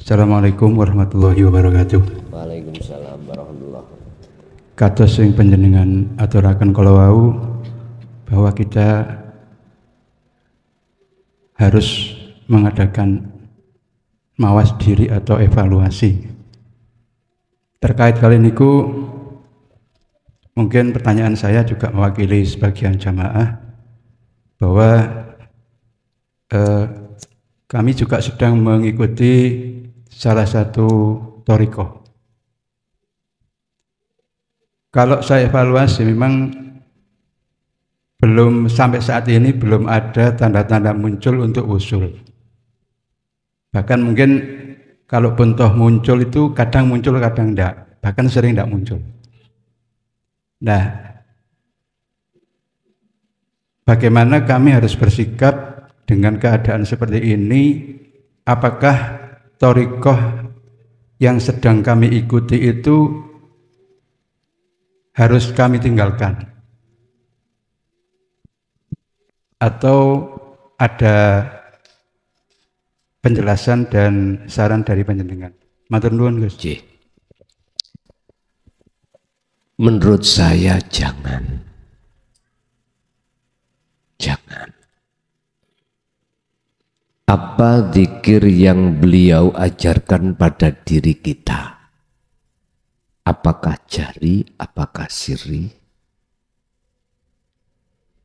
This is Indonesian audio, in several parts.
Assalamualaikum warahmatullahi wabarakatuh. Waalaikumsalam warahmatullahi wabarakatuh. Kados sing panjenengan aturaken kala wau bahwa kita harus mengadakan mawas diri atau evaluasi. Terkait kali niku mungkin pertanyaan saya juga mewakili sebagian jamaah bahwa kami juga sedang mengikuti salah satu thariqah. Kalau saya evaluasi memang belum sampai saat ini belum ada tanda-tanda muncul untuk usul. Bahkan mungkin kalau toh muncul itu kadang muncul kadang enggak, bahkan sering enggak muncul. Nah, bagaimana kami harus bersikap dengan keadaan seperti ini? Apakah thariqah yang sedang kami ikuti itu harus kami tinggalkan? Atau ada penjelasan dan saran dari panjenengan? Matur nuwun, Gus. Menurut saya jangan. Apa zikir yang beliau ajarkan pada diri kita? Apakah jari, apakah sirri?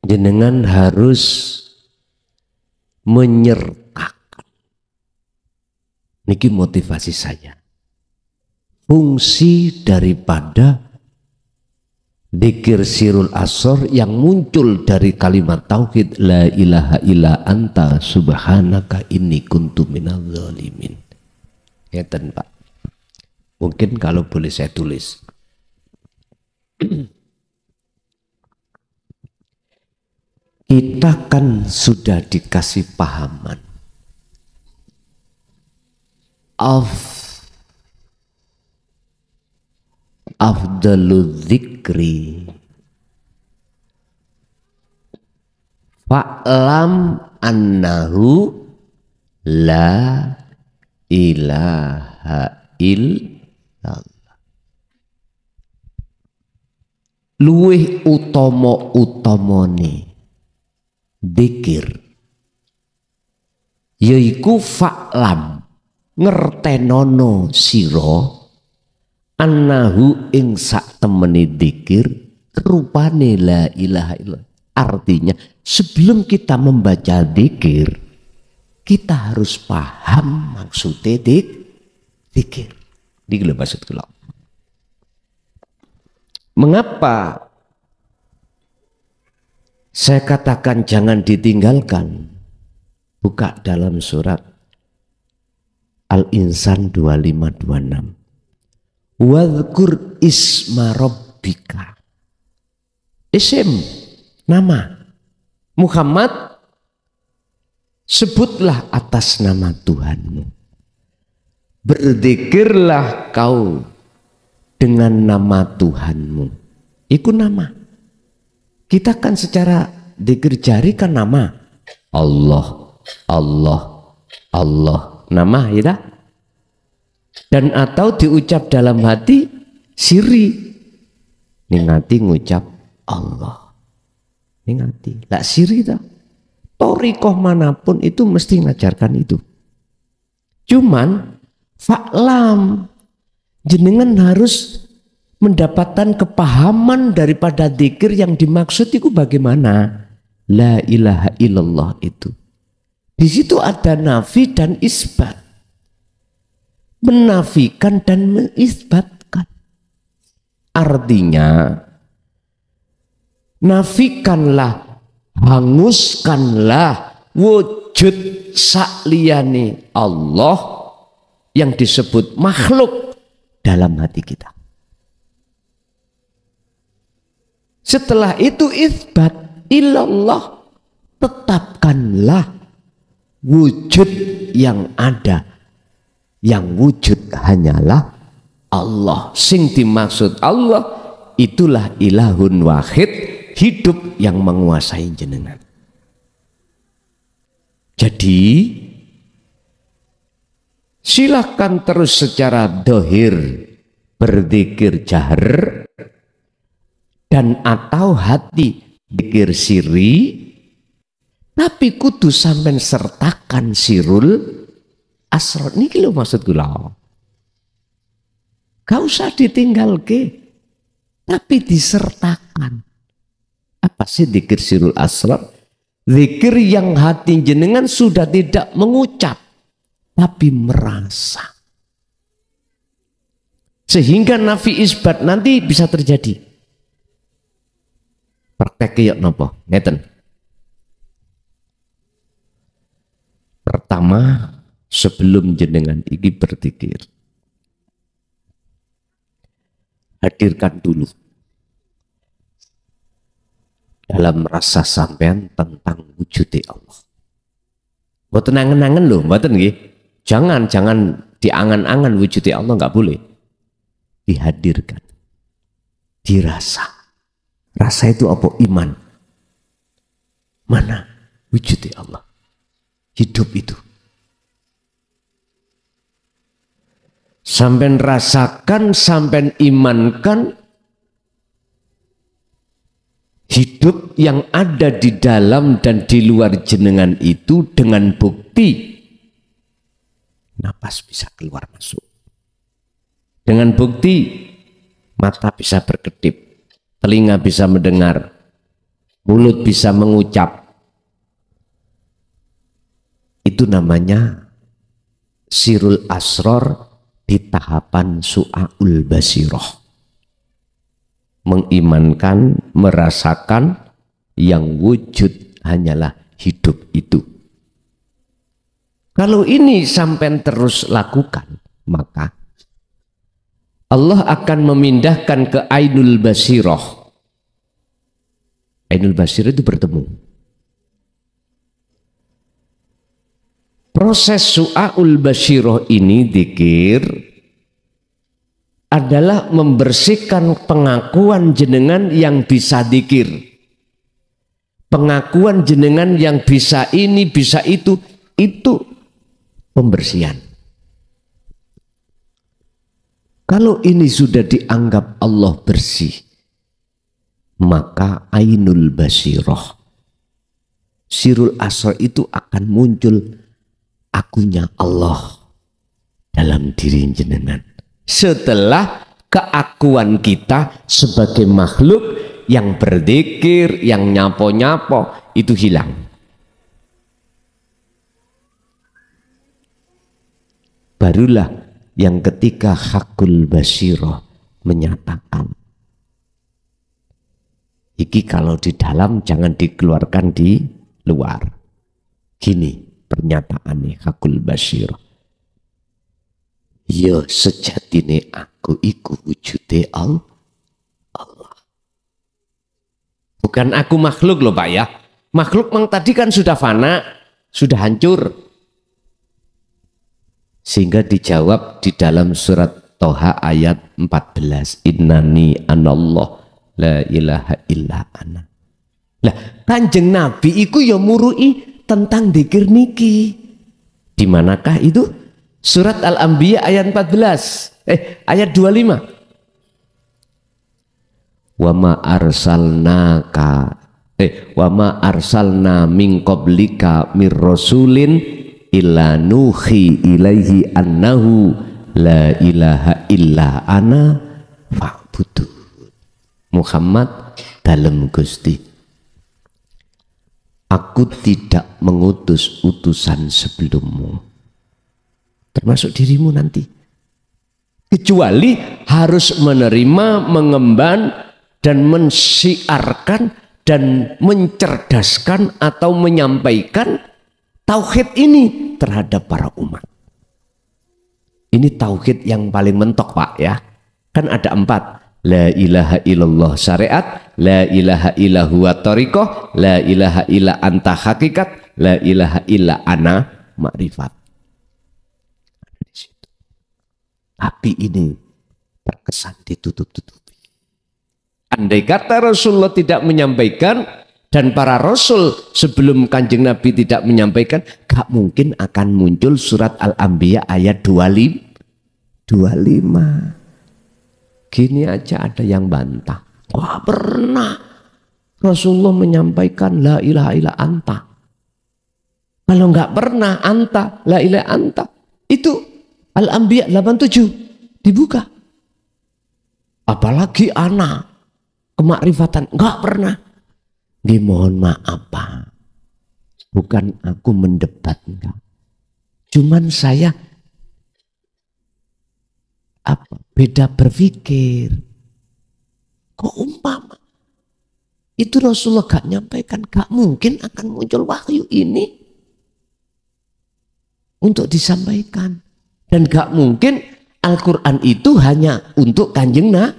Jenengan harus menyertakan. Niki motivasi saya. Fungsi daripada dzikir sirul asor yang muncul dari kalimat tauhid la ilaha illa anta subhanaka inni kuntu minadz zalimin. Ngeten Pak. Mungkin kalau boleh saya tulis. Kita kan sudah dikasih pahaman afdalul dzikri fa'lam annahu la ilaha illallah. Luwih utama-utamane dzikir yaiku fa'lam ngertenono sira annahu ing sak temeni dzikir rupane la ilaha illallah. Artinya sebelum kita membaca dzikir kita harus paham maksudnya dzikir. Iki lho maksud kula. Mengapa saya katakan jangan ditinggalkan? Buka dalam surat Al-Insan 2526. Wadhkur isma rabbika. Isim, nama. Muhammad, sebutlah atas nama Tuhanmu. Berzikirlah kau dengan nama Tuhanmu. Iku nama. Kita kan secara dzikir jari kan nama. Allah, Allah, Allah. Nama ya. Dan atau diucap dalam hati siri. Ningati ngucap Allah. Ningati. Lah siri tak. Thariqah manapun itu mesti ngajarkan itu. Cuman fa'lam. Jenengan harus mendapatkan kepahaman daripada dzikir yang dimaksud itu bagaimana. La ilaha illallah itu. Di situ ada nafi dan isbat. Menafikan dan mengisbatkan. Artinya nafikanlah, hanguskanlah wujud sakliyane Allah yang disebut makhluk dalam hati kita. Setelah itu isbat ilallah, tetapkanlah wujud yang ada. Yang wujud hanyalah Allah. Sing dimaksud Allah itulah ilahun wahid, hidup yang menguasai jenengan. Jadi silahkan terus secara dohir berzikir jahar dan atau hati zikir siri, tapi kudu sampean sertakan sirul asrar. Niki lho maksud kula. Gak usah ditinggal tapi disertakan. Apa sih zikir sirul asrar? Zikir yang hati jenengan sudah tidak mengucap tapi merasa, sehingga nafi isbat nanti bisa terjadi. Praktek kayak nopo ngeten. Pertama, sebelum jenengan iki berzikir, hadirkan dulu dalam rasa sampean tentang wujudnya Allah. Mboten angen-angen lho, mboten nggih. Jangan diangan-angan wujudnya Allah, nggak boleh. Dihadirkan, dirasa. Rasa itu apa? Iman. Mana wujudnya Allah? Hidup itu. Sampean rasakan, sampean imankan hidup yang ada di dalam dan di luar jenengan itu dengan bukti napas bisa keluar masuk, dengan bukti mata bisa berkedip, telinga bisa mendengar, mulut bisa mengucap. Itu namanya sirul asror di tahapan su'aul basiroh. Mengimankan, merasakan yang wujud hanyalah hidup itu. Kalau ini sampai terus lakukan, maka Allah akan memindahkan ke ainul basiroh. Ainul basiroh itu bertemu. Proses su'aul basiroh ini dzikir adalah membersihkan pengakuan jenengan yang bisa dzikir. Pengakuan jenengan yang bisa ini, bisa itu pembersihan. Kalau ini sudah dianggap Allah bersih, maka ainul basiroh, sirul asrar itu akan muncul akunya Allah dalam diri jenengan. Setelah keakuan kita sebagai makhluk yang berzikir, yang nyapo-nyapo itu hilang. Barulah yang ketika hakul basiroh menyatakan, iki kalau di dalam jangan dikeluarkan di luar. Gini pernyataannya hakul basiroh. Ya sejatine aku iku wujude Allah. Bukan aku makhluk loh Pak ya. Makhluk mang tadi kan sudah fana, sudah hancur. Sehingga dijawab di dalam surat Toha ayat 14. Innani anallah la ilaha illa ana. Lah Kanjeng Nabi iku ya murui tentang dzikir niki. Di manakah itu? Surat Al-Anbiya ayat 14. Ayat 25. Wa ma arsalna min qablika mir rasulin illa nuhi ilaihi annahu la ilaha illa ana fa'budu. Muhammad dalam Gusti, aku tidak mengutus utusan sebelummu, termasuk dirimu nanti, kecuali harus menerima, mengemban dan mensiarkan dan mencerdaskan atau menyampaikan tauhid ini terhadap para umat. Ini tauhid yang paling mentok Pak ya. Kan ada 4. La ilaha illallah syariat, la ilaha illa huwa thariqah, la ilaha illa anta hakikat, la ilaha illa ana makrifat. Tapi ini terkesan ditutup-tutupi. Andai kata Rasulullah tidak menyampaikan, Dan para rasul sebelum Kanjeng Nabi tidak menyampaikan, gak mungkin akan muncul surat Al-Anbiya ayat 25. Gini aja ada yang bantah. Wah, pernah Rasulullah menyampaikan la ilaha illa anta. Kalau nggak pernah anta, la ilaha anta, itu Al-Anbiya 87 dibuka. Apalagi ana kemakrifatan, nggak pernah. Mohon maaf Pak, bukan aku mendebat enggak. Cuman saya beda berpikir. Kok umpama itu Rasulullah gak nyampaikan, gak mungkin akan muncul wahyu ini untuk disampaikan. Dan gak mungkin Al-Quran itu hanya untuk Kanjeng Nabi.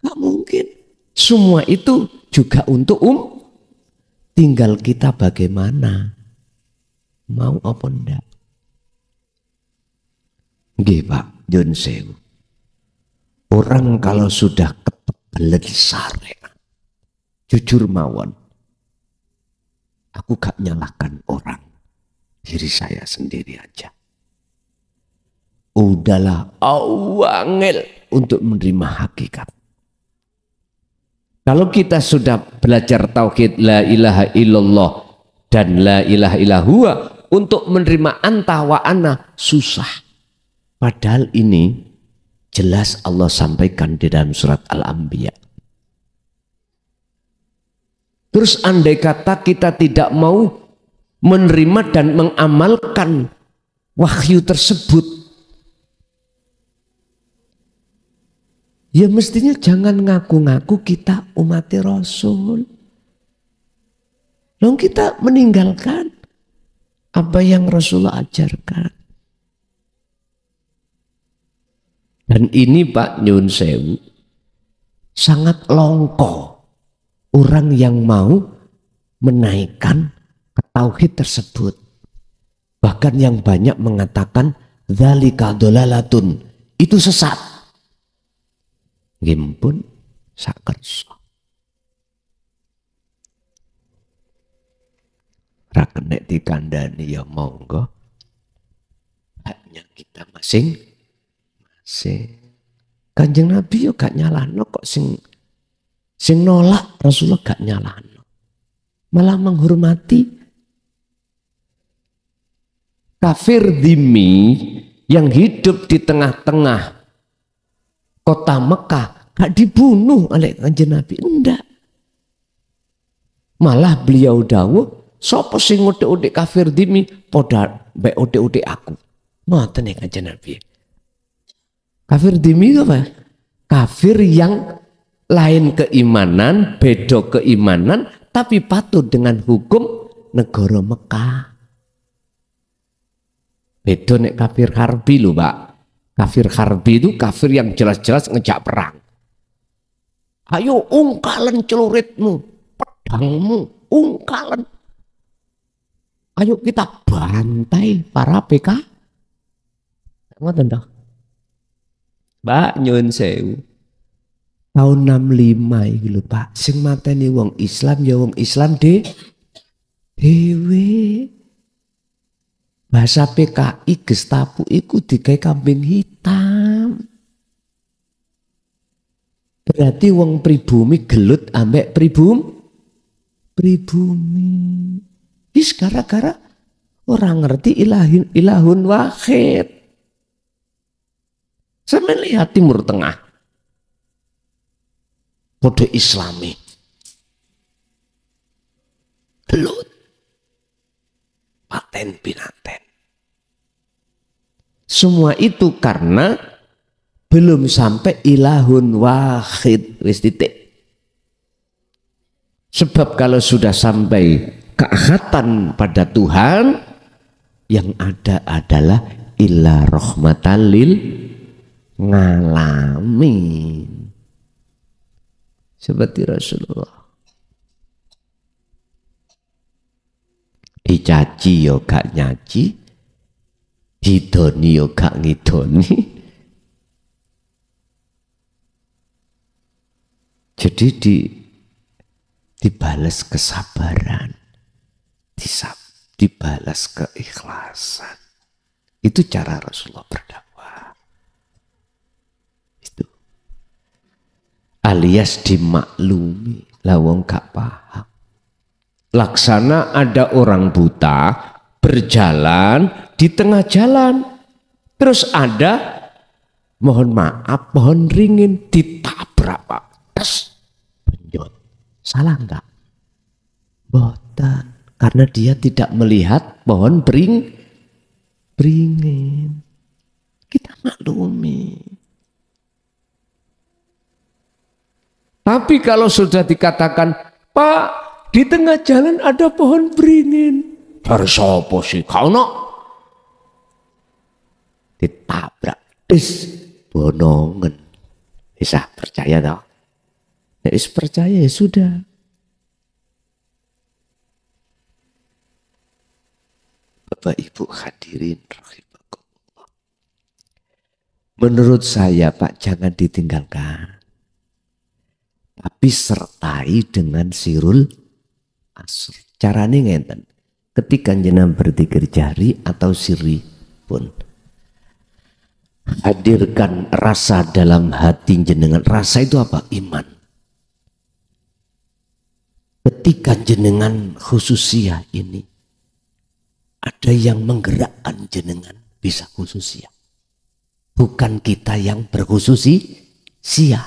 Gak mungkin. Semua itu juga untuk tinggal kita bagaimana, mau apa enggak. Nggih Pak Yun Sewu, orang kalau sudah ketebelan syariat, jujur mawon, aku gak nyalahkan orang, diri saya sendiri aja. Udahlah awangel untuk menerima hakikat. Kalau kita sudah belajar tauhid la ilaha illallah dan la ilaha illallah, untuk menerima anta wa ana susah. Padahal ini jelas Allah sampaikan di dalam surat Al-Anbiya. Terus andai kata kita tidak mau menerima dan mengamalkan wahyu tersebut, ya mestinya jangan ngaku-ngaku kita umat Rasul. Lalu kita meninggalkan apa yang Rasulullah ajarkan. Dan ini Pak Nyun Sewu, sangat longko orang yang mau menaikkan tauhid tersebut. Bahkan yang banyak mengatakan dzalika dolalatun, itu sesat. Gimpun sakersa. Ra kenek dikandani ya monggo. Haknya kita masing-masing. Kanjeng Nabi yo gak nyalahno kok sing nolak Rasulullah gak nyalahno. Malah menghormati. Kafir dhimmi yang hidup di tengah-tengah kota Mekah gak dibunuh oleh Kanjeng Nabi, enggak. Malah beliau dawuh, sapa sing udik-udik kafir dhimmi padha mbek udik-udik aku. Ngoten Kanjeng Nabi. Kafir dhimmi itu apa? Kafir yang lain keimanan, beda keimanan, tapi patuh dengan hukum negara Mekah. Beda nek kafir harbi lho Pak. Kafir harbi itu kafir yang jelas-jelas ngejak perang. Ayo ungkalen celuritmu, pedangmu, ungkalen. Ayo kita bantai para PK. Ngoten toh. Pak Nyun Sewu, tahun 65 iki lho Pak, sing mateni wong Islam ya wong Islam dewe. Bahasa PKI Gestapo iku digawe kambing hitam. Berarti wong pribumi gelut ambek pribumi. Wis gara-gara orang ngerti ilahun wahid. Saya melihat Timur Tengah, kode Islami, gelut, paten binaten. Semua itu karena belum sampai ilahun wahid, wis titik. Sebab kalau sudah sampai keahatan pada Tuhan, yang ada adalah illa rahmatan lil ngalamin. Seperti Rasulullah dicaci yo gak nyaci, didoni yo gak ngidoni. Jadi dibalas kesabaran, dibalas keikhlasan. Itu cara Rasulullah berdakwah. Itu alias dimaklumi, lawang gak paham. Laksana ada orang buta berjalan di tengah jalan, terus ada, mohon maaf, pohon ringin ditabrak Pak, tes, benjot. Salah enggak? Boten, karena dia tidak melihat pohon beringin. Kita maklumi. Tapi kalau sudah dikatakan, Pak, di tengah jalan ada pohon beringin, dari sopo sih kau no? Ditabrak, bonongan. Bisa percaya toh? Ya percaya ya sudah. Bapak Ibu hadirin rahimakumullah. Menurut saya Pak, jangan ditinggalkan. Tapi sertai dengan sirul asr. Caranya ngenten. Ketika jenengan berzikir jari atau sirri pun, hadirkan rasa dalam hati jenengan. Rasa itu apa? Iman. Ketika jenengan khususiyah ini, ada yang menggerakkan jenengan bisa khususiyah. Bukan kita yang berkhususiyah.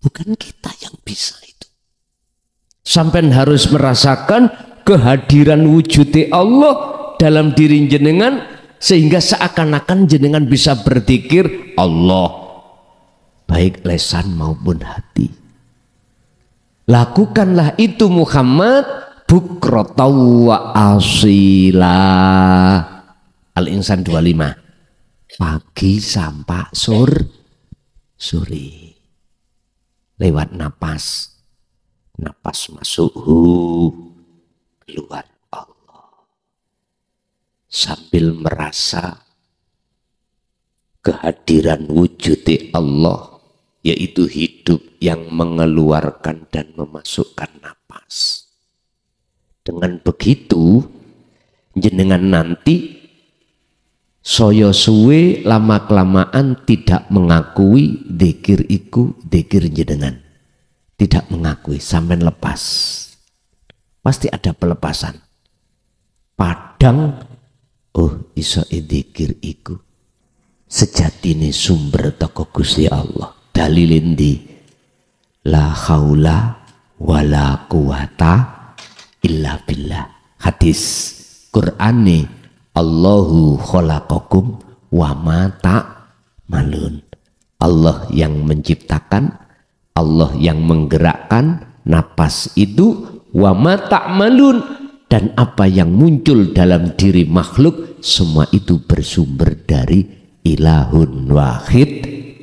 Bukan kita yang bisa itu. Sampai harus merasakan kehadiran wujudi Allah dalam diri jenengan, sehingga seakan-akan jenengan bisa berzikir Allah, baik lesan maupun hati. Lakukanlah itu Muhammad, bukratan wa asila. Al-Insan 25. Pagi sampai sore. Lewat napas masuk keluar Allah, sambil merasa kehadiran wujud Allah, yaitu hidup yang mengeluarkan dan memasukkan napas. Dengan begitu jenengan nanti soyo suwe lama kelamaan tidak mengakui dzikir iku dzikir jenengan, tidak mengakui sampai lepas. Pasti ada pelepasan. Padang, oh iso dzikir iku sejatine sumber teko Gusti Allah. Dalilin di la haula wala quwata illa billah. Hadis Qur'ani, Allahu khalaqakum wa ma ta'malun. Allah yang menciptakan, Allah yang menggerakkan napas itu, wa ma ta'malun, dan apa yang muncul dalam diri makhluk, semua itu bersumber dari ilahun wahid,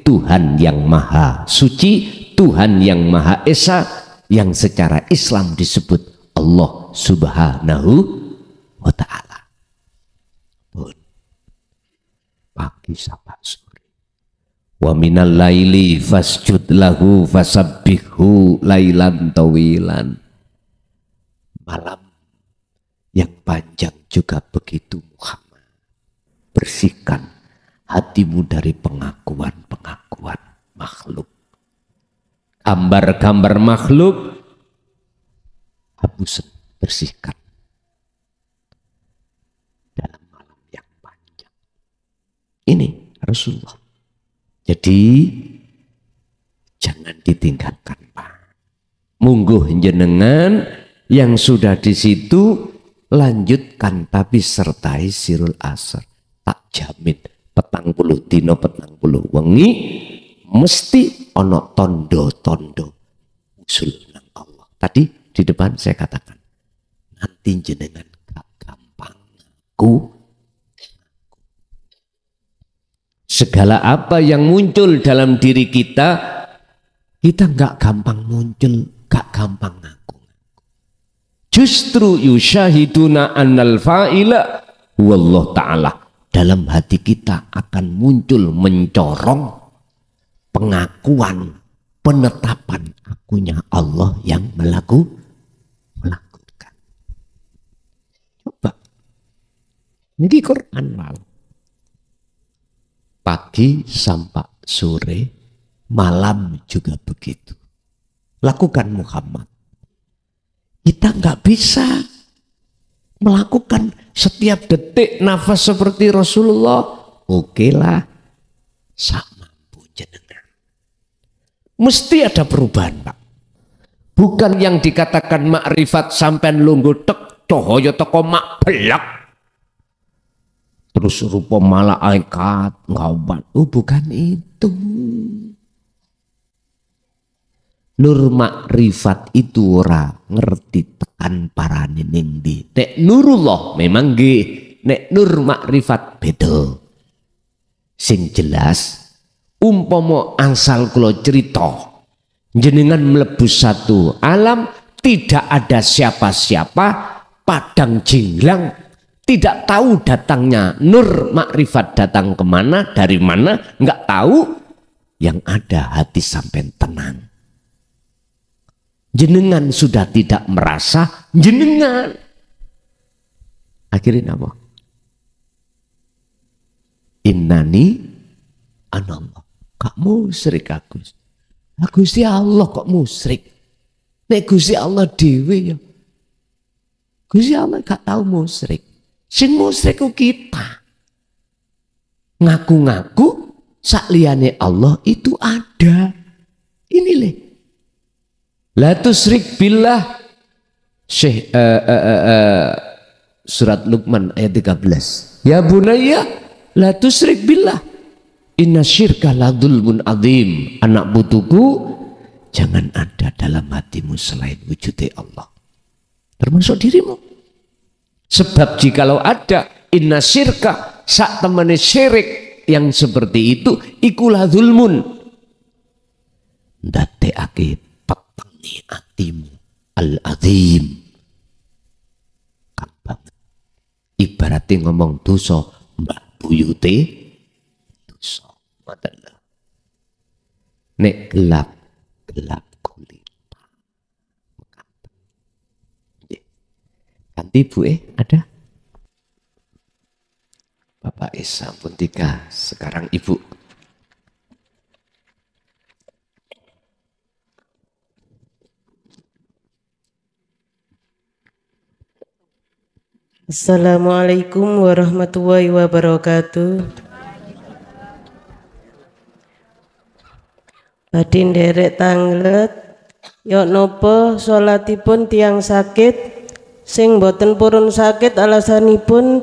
Tuhan yang maha suci, Tuhan yang maha esa, yang secara Islam disebut Allah subhanahu wa ta'ala. Pagi sampai sore. Wa minal laili fasjud lahu fasabbihu lailan tawilan. Malam yang panjang juga begitu Muhammad. Bersihkan hatimu dari pengakuan-pengakuan makhluk. Gambar-gambar makhluk hapusan, bersihkan. Dalam malam yang panjang. Ini Rasulullah. Jadi jangan ditinggalkan Pak. Mungguh jenengan yang sudah di situ lanjutkan, tapi sertai sirul asr. Tak jamin 40 dino 40 wengi mesti ono tondo-tondo usul nang Allah. Tadi di depan saya katakan, nanti jenengan gak gampang ngaku. Segala apa yang muncul dalam diri kita, kita gak gampang muncul, gak gampang ngaku. Justru yusyahiduna annal fa'ila wallah ta'ala. Dalam hati kita akan muncul mencorong pengakuan, penetapan akunya Allah yang melakukan. Coba. Ini Quran lalu. Pagi sampai sore, malam juga begitu. Lakukan Muhammad. Kita nggak bisa melakukan setiap detik nafas seperti Rasulullah. Oke lah, sama mampu jenengan. Mesti ada perubahan, Pak. Bukan yang dikatakan makrifat sampai lungguh tek cahaya teko mak belak. Terus rupa malaikat ngawat. Bukan itu. Nur makrifat itu ora ngerti tekan parane ning ndi. Nek nurullah memang nggih, nek nur makrifat beda. Sing jelas umpama angsal kula cerita jenengan mlebu satu alam, tidak ada siapa-siapa, padang jinglang, tidak tahu datangnya nur makrifat datang kemana, dari mana, nggak tahu. Yang ada hati sampai tenang. Jenengan sudah tidak merasa jenengan. Akhirnya apa? Innani anallah. Kak musyrik Agus. Gusti Allah kok musyrik? Nek Gusti Allah dhewe ya. Gusti Allah gak tahu musyrik. Sing musyrik ku kita. Ngaku-ngaku sakliyane Allah itu ada. Ini le. La tusyrik billah. Syekh surat Luqman ayat 13. Ya bunayya la tusyrik billah. Inna syirka la dzulmun adzim. Anak putuku, jangan ada dalam hatimu selain wujudnya Allah. Termasuk dirimu. Sebab jikalau ada inna syirka, sak temane syirik yang seperti itu, ikulah dzulmun. Ndateake petengi hatimu al-adzim. Gampang. Ibaratnya ngomong dosa, mbak buyute dosa. Matalah. Nek gelap kulit. Ganti Bu ada? Bapak sampun 3, sekarang Ibu. Assalamualaikum warahmatullahi wabarakatuh. Badhe nderek tanglet, yok nopo salatipun tiang sakit, sing boten purun sakit alasanipun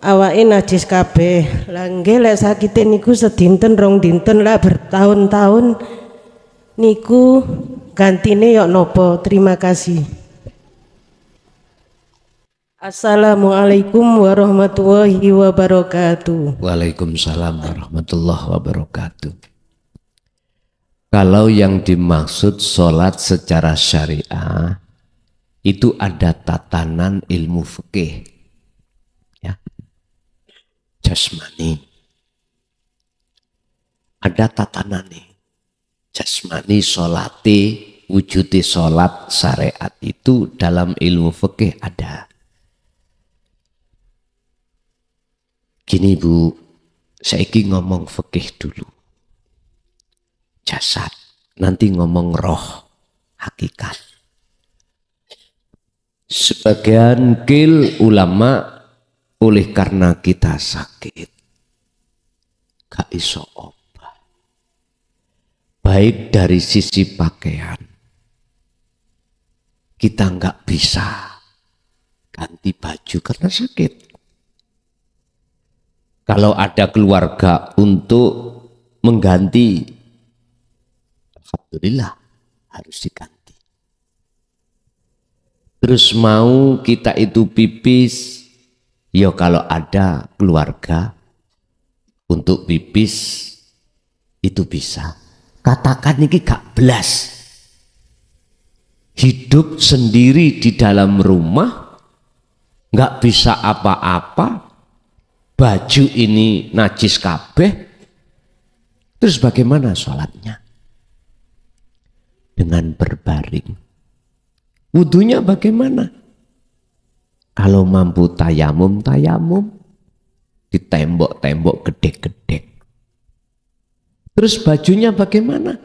awake najis kabeh. Lah nggih lek sakite niku sedinten rong dinten lah bertahun-tahun niku gantine yok nopo? Terima kasih. Assalamualaikum warahmatullahi wabarakatuh. Waalaikumsalam warahmatullahi wabarakatuh. Kalau yang dimaksud sholat secara syariah itu ada tatanan ilmu fikih, ya, jasmani. Ada tatanan nih, jasmani sholati, wujudi sholat syariat itu dalam ilmu fikih ada. Gini Bu, saiki ngomong fikih dulu. Jasad, nanti ngomong roh, hakikat. Sebagian kil ulama oleh karena kita sakit gak iso obat, baik dari sisi pakaian kita nggak bisa ganti baju karena sakit. Kalau ada keluarga untuk mengganti, alhamdulillah harus diganti. Terus mau kita itu pipis, ya kalau ada keluarga untuk pipis itu bisa. Katakan ini gak belas. Hidup sendiri di dalam rumah, gak bisa apa-apa, baju ini najis kabeh, terus bagaimana sholatnya? dengan berbaring. Wudunya bagaimana? Kalau mampu tayamum, di tembok-tembok gede-gede. Terus bajunya bagaimana?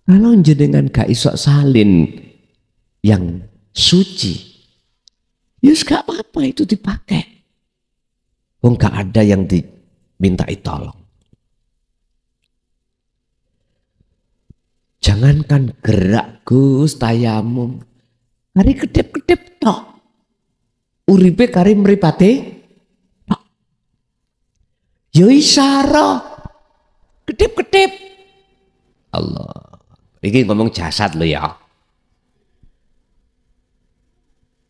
Kalau jenengan gak iso salin yang suci, ya gak apa-apa itu dipakai. Gak ada yang dimintai tolong. Jangankan gerak Gus tayamum, kari kedip-kedip tok. Uripe kari mripate tok. Yo isyara kedip-kedip. Allah. Ini ngomong jasad lo ya.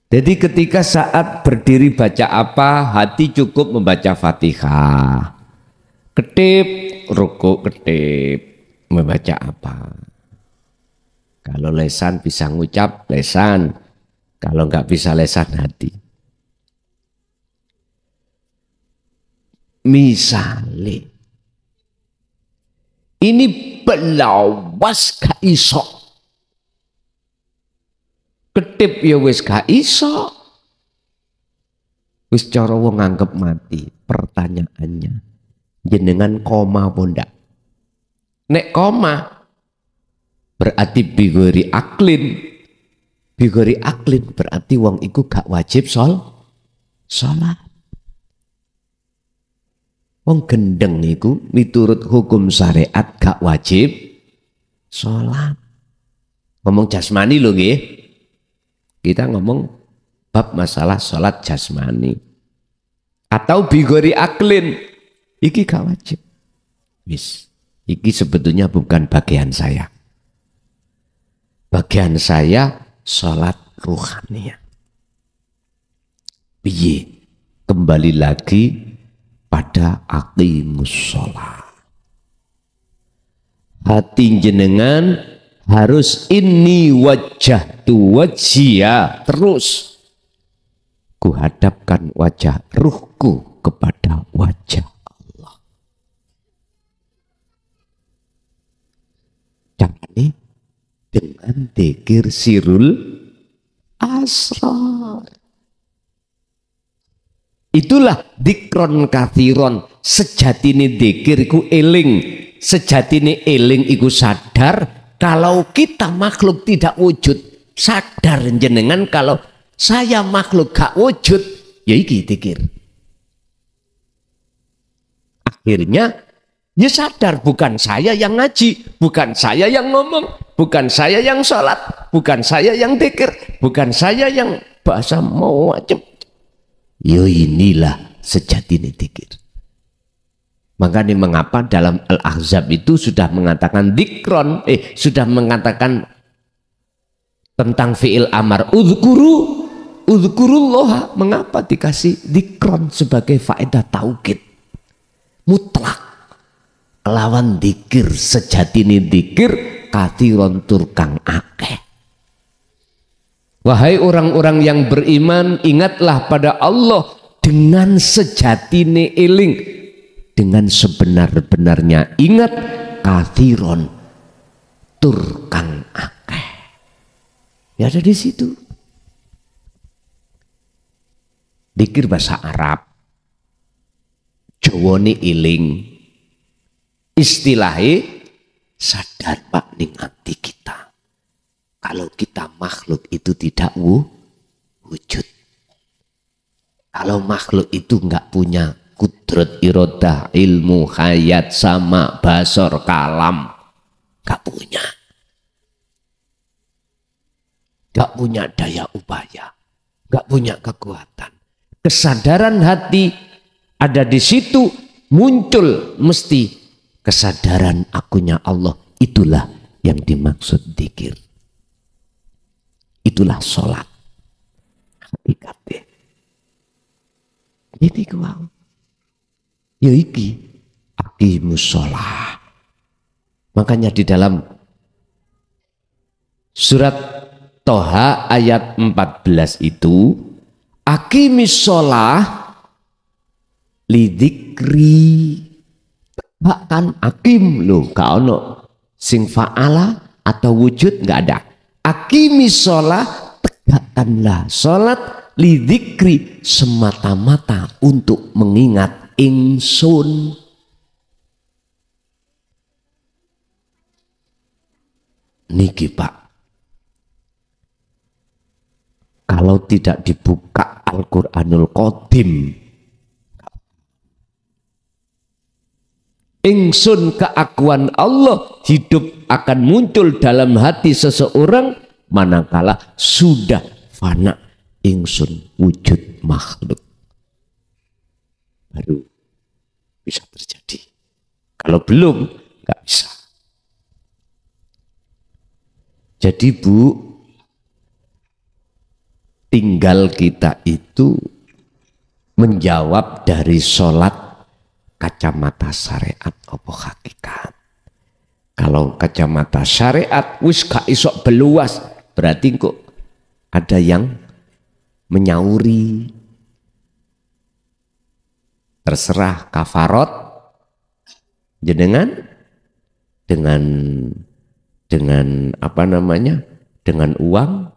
Jadi ketika saat berdiri baca apa, hati cukup membaca Fatihah. Kedip, rukuk kedip, membaca apa. Kalau lesan bisa ngucap lesan, kalau nggak bisa lesan hati. Misale, ini belawas gak iso. Ketip ya wis gak iso. Wis cara wong nganggep mati. Pertanyaannya, jenengan koma apa ndak? Nek koma berarti bigori aklin. Bigori aklin berarti wong iku gak wajib sholat. Wong gendeng iku miturut hukum syariat gak wajib sholat. Ngomong jasmani lho nggih. Kita ngomong bab masalah sholat jasmani. Atau bigori aklin. Iki gak wajib. Wis, iki sebetulnya bukan bagian saya. Bagian saya sholat ruhaniyah. Piye? Kembali lagi pada aqimus sholat. Hati jenengan harus inni wajjahtu wajhiya, terus kuhadapkan wajah ruhku kepada wajah Allah. Caranya dengan dzikir sirul asrar. Itulah dikron kathiron. Sejatine dzikir iku eling. Sejatine eling iku sadar. Kalau kita makhluk tidak wujud, sadar jenengan kalau saya makhluk gak wujud, ya iki dzikir. Akhirnya ya sadar, bukan saya yang ngaji, bukan saya yang ngomong, bukan saya yang sholat, bukan saya yang dzikir, bukan saya yang bahasa mau macam. Yo inilah sejatine dzikir. Makanya mengapa dalam Al-Ahzab itu sudah mengatakan dikron, sudah mengatakan tentang fi'il amar udhkurullah. Mengapa dikasih dikron sebagai faedah tauhid mutlak? Lawan dikir sejatine dikir kathiron turkang akeh. Wahai orang-orang yang beriman, ingatlah pada Allah dengan sejatine eling, dengan sebenar-benarnya ingat, kathiron turkang akeh. Ya ada di situ. Dikir bahasa Arab, Jawane eling, istilahnya sadar pak ning ati kita. Kalau kita makhluk itu tidak wujud. Kalau makhluk itu nggak punya kudrat, irodah, ilmu, hayat, sama, basor, kalam, nggak punya. Nggak punya daya upaya, nggak punya kekuatan. Kesadaran hati ada di situ, muncul mesti kesadaran akunya Allah. Itulah yang dimaksud dzikir. Itulah sholat hakikatnya. Ini kuau. Ya iki aqimus sholat. Makanya di dalam surat Toha ayat 14 itu aqimis sholat lidzikri. Bahkan akim lho, gak ono sing fa'ala atau wujud, nggak ada. Aqimis sholat, tegakkanlah sholat, lidzikri, semata-mata untuk mengingat ingsun. Niki Pak, kalau tidak dibuka Al-Quranul Qadim, ingsun keakuan Allah hidup akan muncul dalam hati seseorang manakala sudah fana ingsun wujud makhluk, baru bisa terjadi. Kalau belum, nggak bisa. Jadi Bu, tinggal kita itu menjawab dari sholat kacamata syariat apa hakikat. Kalau kacamata syariat wis gak isok beluas, berarti kok ada yang menyauri. Terserah kafarot jenengan dengan apa namanya, dengan uang,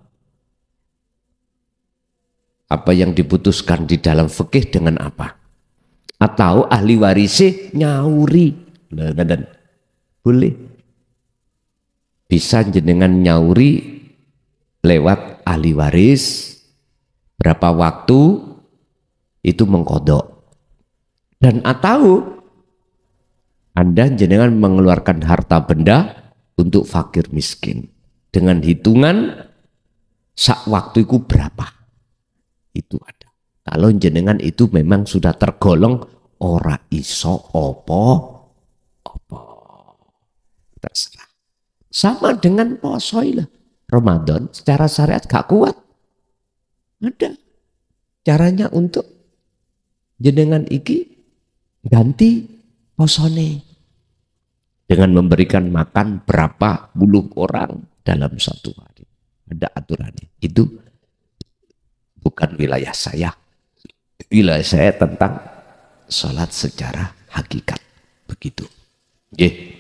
apa yang diputuskan di dalam fikih dengan apa, atau ahli warisnya nyauri, dan boleh bisa jenengan nyauri lewat ahli waris berapa waktu itu mengkodok, dan atau Anda jenengan mengeluarkan harta benda untuk fakir miskin dengan hitungan sak waktu itu berapa, itu ada. Kalau jenengan itu memang sudah tergolong ora iso opo terserah. Sama dengan poso lah, Ramadan secara syariat gak kuat, ada caranya untuk jenengan iki ganti posone dengan memberikan makan berapa puluh orang dalam satu hari. Ada aturannya. Itu bukan wilayah saya. Wilayah saya tentang sholat secara hakikat. Begitu. Oke.